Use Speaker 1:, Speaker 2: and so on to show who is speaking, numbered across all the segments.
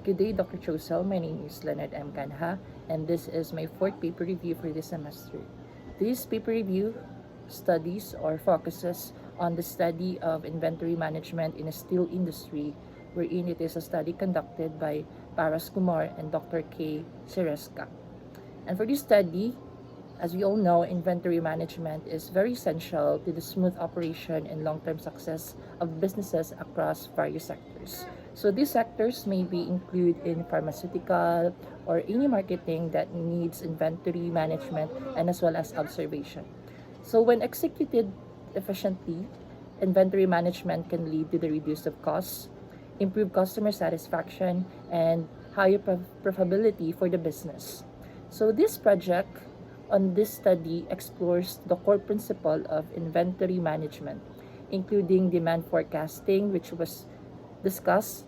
Speaker 1: Good day, Dr. Chosel. My name is Leonard M. Canha, and this is my fourth paper review for this semester. This paper review studies or focuses on the study of inventory management in the steel industry, wherein it is a study conducted by Paras Kumar and Dr. K. Sireska. And for this study, as we all know, inventory management is very essential to the smooth operation and long-term success of businesses across various sectors. So these sectors may be included in pharmaceutical or any marketing that needs inventory management and as well as observation. So when executed efficiently, inventory management can lead to the reduce of costs, improve customer satisfaction, and higher profitability for the business. So this project on this study explores the core principle of inventory management, including demand forecasting, which was discussed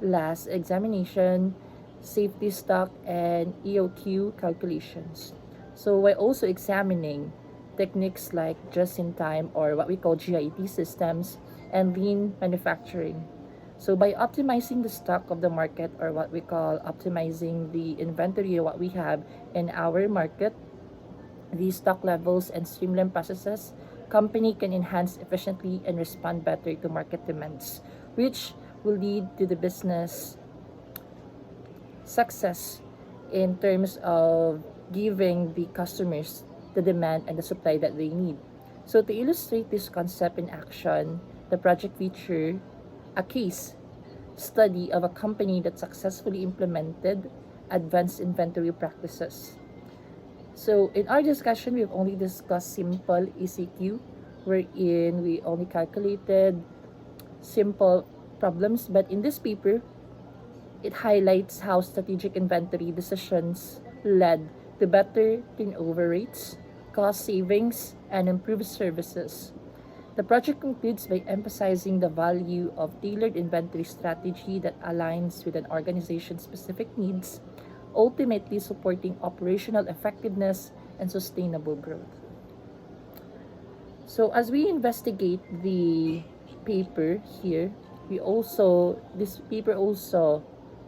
Speaker 1: last examination, safety stock, and EOQ calculations. So we're also examining techniques like just-in-time or what we call GIT systems and lean manufacturing. So by optimizing the stock of the market or what we call optimizing the inventory of what we have in our market, the stock levels and streamline processes, company can enhance efficiently and respond better to market demands, which will lead to the business success in terms of giving the customers the demand and the supply that they need. So to illustrate this concept in action, the project featured a case study of a company that successfully implemented advanced inventory practices. So in our discussion, we've only discussed simple ECQ, wherein we only calculated simple problems. But in this paper, it highlights how strategic inventory decisions led to better turnover rates, cost savings, and improved services. The project concludes by emphasizing the value of tailored inventory strategy that aligns with an organization's specific needs, ultimately supporting operational effectiveness and sustainable growth. So as we investigate the paper here, this paper also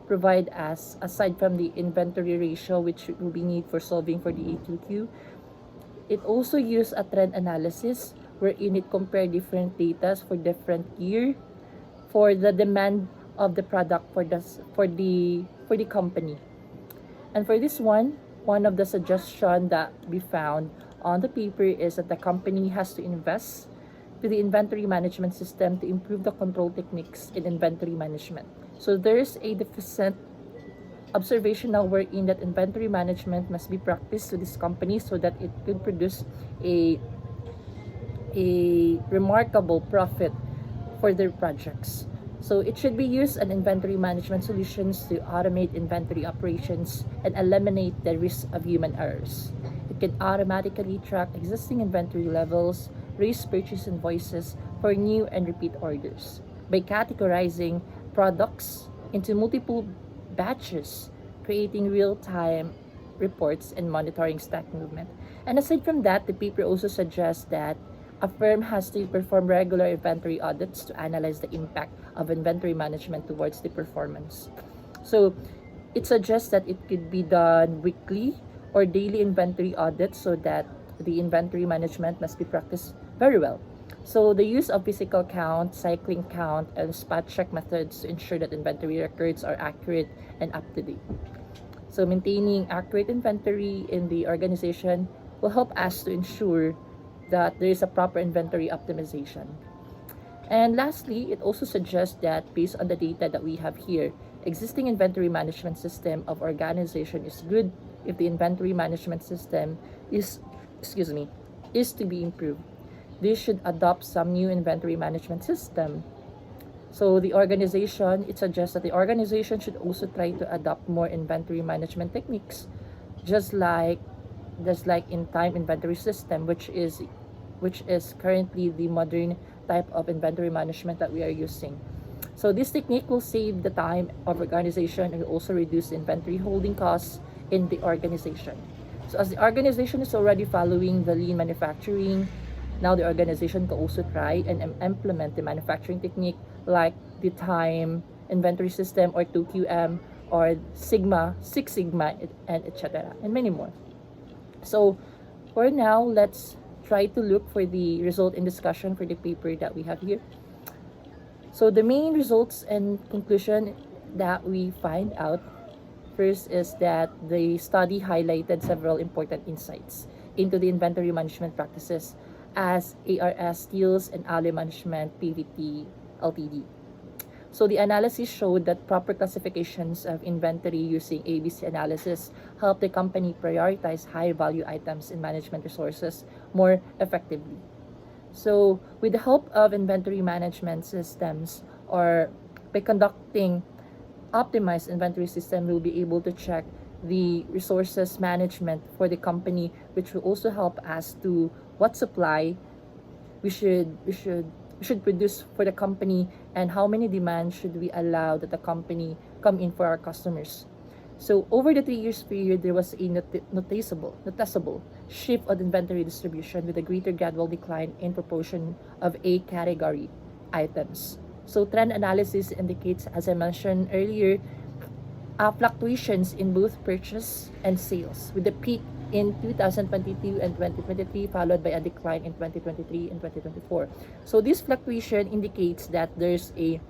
Speaker 1: provide us, aside from the inventory ratio which will be need for solving for the AQQ, it also use a trend analysis wherein it compare different data for different year for the demand of the product for the company. And for this one of the suggestion that we found on the paper is that the company has to invest to the inventory management system to improve the control techniques in inventory management. So there's a deficient observational wherein that inventory management must be practiced to this company so that it could produce a remarkable profit for their projects. So it should be used in inventory management solutions to automate inventory operations and eliminate the risk of human errors. It can automatically track existing inventory levels, raise purchase invoices for new and repeat orders. By categorizing products into multiple batches, creating real-time reports and monitoring stock movement. And aside from that, the paper also suggests that a firm has to perform regular inventory audits to analyze the impact of inventory management towards the performance. So it suggests that it could be done weekly or daily inventory audits so that the inventory management must be practiced very well. So the use of physical count, cycling count, and spot check methods to ensure that inventory records are accurate and up to date. So maintaining accurate inventory in the organization will help us to ensure that there is a proper inventory optimization. And lastly, it also suggests that based on the data that we have here, existing inventory management system of organization is good if the inventory management system is to be improved. This should adopt some new inventory management system. So it suggests that the organization should also try to adopt more inventory management techniques, just like in time inventory system, which is currently the modern type of inventory management that we are using. So this technique will save the time of organization and also reduce inventory holding costs in the organization. So as the organization is already following the lean manufacturing, now the organization can also try and implement the manufacturing technique like the time inventory system, or 2QM, or Sigma, Six Sigma, and etc., and many more. So for now, let's try to look for the result in discussion for the paper that we have here. So the main results and conclusion that we find out first is that the study highlighted several important insights into the inventory management practices as ARS Steels and Alloy Management PVT Ltd. So the analysis showed that proper classifications of inventory using ABC analysis help the company prioritize high-value items in management resources more effectively. So with the help of inventory management systems, or by conducting optimized inventory system, we'll be able to check the resources management for the company, which will also help us to what supply we should produce for the company, and how many demands should we allow that the company come in for our customers. So over the 3 years period, there was a noticeable shift of inventory distribution with a greater gradual decline in proportion of A category items. So trend analysis indicates, as I mentioned earlier, fluctuations in both purchase and sales, with the peak in 2022 and 2023, followed by a decline in 2023 and 2024. So this fluctuation indicates that there's a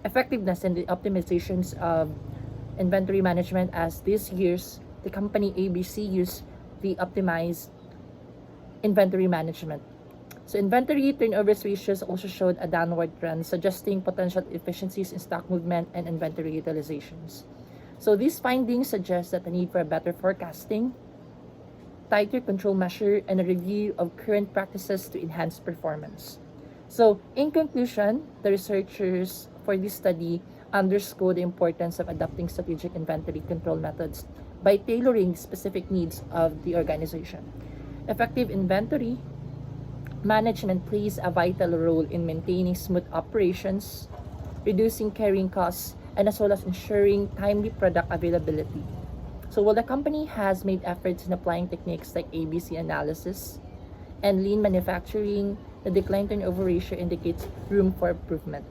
Speaker 1: effectiveness in the optimizations of inventory management, as this year's the company ABC used the optimized inventory management. So inventory turnover ratios also showed a downward trend, suggesting potential efficiencies in stock movement and inventory utilizations. So these findings suggest that the need for a better forecasting, tighter control measure, and a review of current practices to enhance performance. So in conclusion, the researchers for this study underscore the importance of adopting strategic inventory control methods by tailoring specific needs of the organization. Effective inventory management plays a vital role in maintaining smooth operations, reducing carrying costs, and as well as ensuring timely product availability. So while the company has made efforts in applying techniques like ABC analysis and lean manufacturing, the decline turnover ratio indicates room for improvement.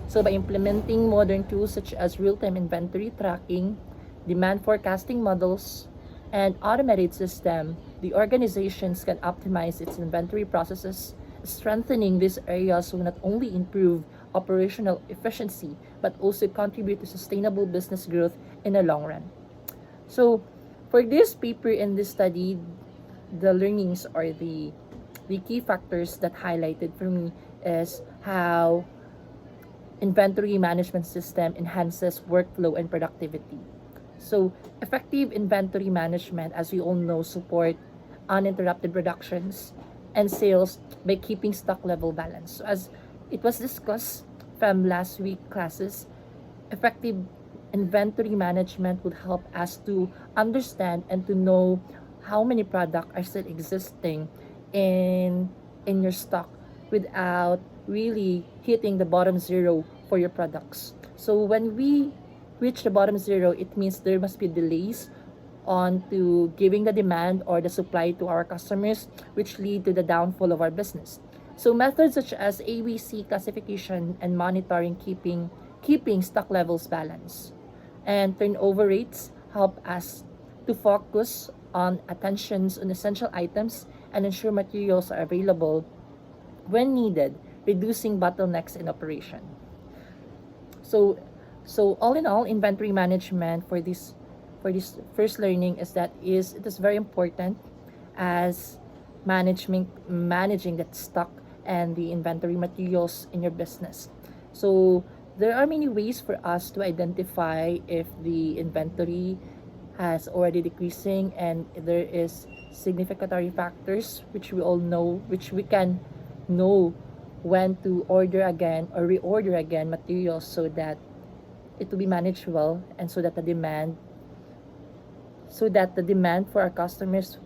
Speaker 1: So by implementing modern tools such as real-time inventory tracking, demand forecasting models, and automated system, the organizations can optimize its inventory processes. Strengthening these areas will not only improve operational efficiency, but also contribute to sustainable business growth in the long run. So for this paper and this study, the learnings or the key factors that highlighted for me is how inventory management system enhances workflow and productivity. So effective inventory management, as we all know, support uninterrupted productions and sales by keeping stock level balance. So as it was discussed from last week classes, effective inventory management would help us to understand and to know how many products are still existing in your stock without really hitting the bottom zero for your products. So when we reach the bottom zero, it means there must be delays on to giving the demand or the supply to our customers, which lead to the downfall of our business. So methods such as ABC classification and monitoring keeping stock levels balanced and turnover rates help us to focus on attentions on essential items and ensure materials are available when needed, reducing bottlenecks in operation. So all in all, inventory management for this first learning is that it is very important as managing that stock and the inventory materials in your business. So there are many ways for us to identify if the inventory has already decreasing and there is significatory factors which we all know, which we can know when to order again or reorder again materials so that it will be managed well, and so that the demand for our customers,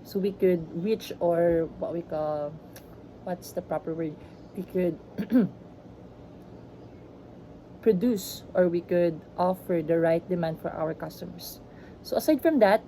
Speaker 1: so we could reach, or what we call, what's the proper word, we could produce, or we could offer the right demand for our customers. So aside from that,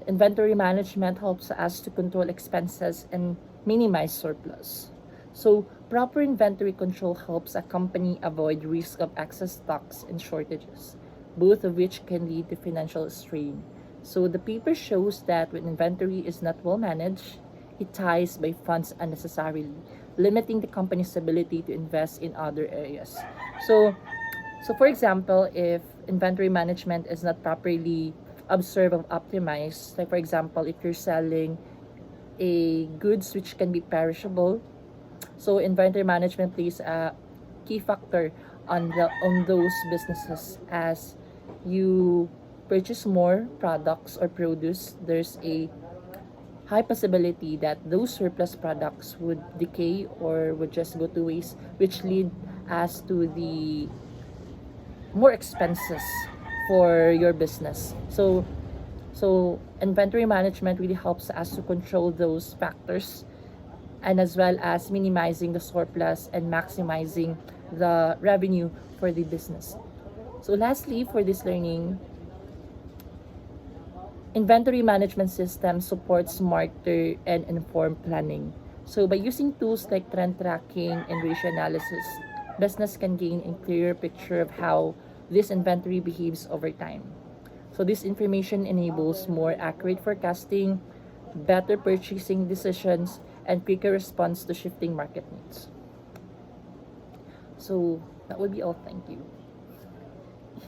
Speaker 1: inventory management helps us to control expenses and minimize surplus. So Proper inventory control helps a company avoid risk of excess stocks and shortages, both of which can lead to financial strain. So the paper shows that when inventory is not well managed, it ties by funds unnecessarily, limiting the company's ability to invest in other areas. So, so for example, if inventory management is not properly observed or optimized, like for example, if you're selling a goods which can be perishable, so inventory management plays a key factor on those businesses. As you purchase more products or produce, there's a high possibility that those surplus products would decay or would just go to waste, which lead us to the more expenses for your business. So inventory management really helps us to control those factors, and as well as minimizing the surplus and maximizing the revenue for the business. So lastly, for this learning, inventory management system supports smarter and informed planning. So by using tools like trend tracking and ratio analysis, business can gain a clearer picture of how this inventory behaves over time. So this information enables more accurate forecasting, better purchasing decisions, and quicker response to shifting market needs. So that would be all. Thank you.